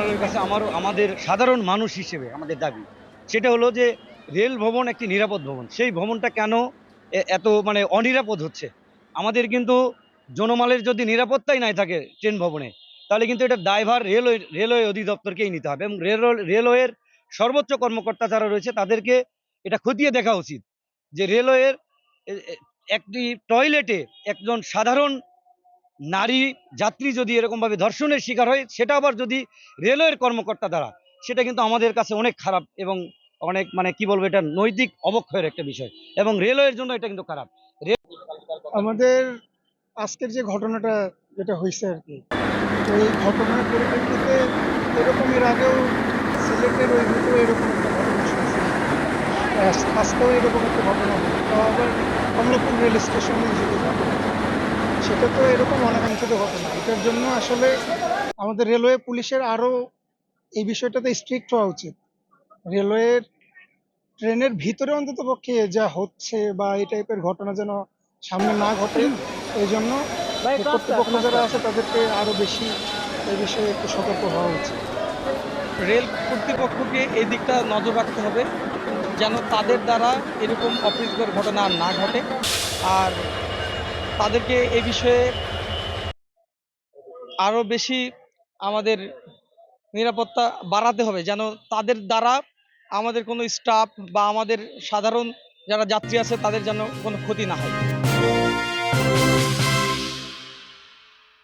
সরকারের কাছে আমাদের সাধারণ মানুষ হিসেবে আমাদের দাবি সেটা হলো যে রেল ভবন একটি নিরাপদ ভবন। সেই ভবনটা কেন এত মানে অনিরাপদ হচ্ছে? আমাদের কিন্তু জনমালের যদি নিরাপত্তাই নাই থাকে ট্রেন ভবনে, তাহলে কিন্তু এটা দায়ভার রেলওয়ে অধিদপ্তরকেই নিতে হবে এবং রেলওয়ের সর্বোচ্চ কর্মকর্তা যারা রয়েছে তাদেরকে এটা খতিয়ে দেখা উচিত যে রেলওয়ের একটি টয়লেটে একজন সাধারণ নারী যাত্রী যদি এরকমভাবে ধর্ষণের শিকার হয়, সেটা আবার যদি রেলওয়ের কর্মকর্তা দ্বারা, সেটা কিন্তু আমাদের কাছে অনেক খারাপ এবং অনেক মানে কি বলবো, এটা নৈতিক অবক্ষয়ের একটা বিষয় এবং রেলওয়ের জন্য এটা কিন্তু খারাপ। আমাদের আজকের যে ঘটনাটা যেটা হয়েছে আর কি, তো এই ঘটনার পরিপ্রেক্ষিতে এরকম এর আগেও সিলেটের ওই রুটেও এরকম একটা ঘটনা শুনছি। আজকেও এরকম একটা ঘটনা হলো, তাও আবার কমলাপুর রেল স্টেশনে যেতে যাবো, সেটা তো এরকম অনাকাঙ্ক্ষিত ঘটনা। এটার জন্য আসলে আমাদের রেলওয়ে পুলিশের আরও এই বিষয়টাতে স্ট্রিক্ট হওয়া উচিত। রেলওয়ের ট্রেনের ভিতরে অন্তত পক্ষে যা হচ্ছে বা এই টাইপের ঘটনা যেন সামনে না ঘটে, এই জন্য কর্তৃপক্ষ যারা আছে তাদেরকে আরো বেশি এই বিষয়ে একটু সতর্ক হওয়া উচিত। রেল কর্তৃপক্ষকে এই দিকটা নজর রাখতে হবে যেন তাদের দ্বারা এরকম অপ্রীতিকর ঘটনা আর না ঘটে। আর তাদেরকে এই বিষয়ে আরও বেশি আমাদের নিরাপত্তা বাড়াতে হবে যেন তাদের দ্বারা আমাদের কোনো স্টাফ বা আমাদের সাধারণ যারা যাত্রী আছে তাদের যেন কোনো ক্ষতি না হয়।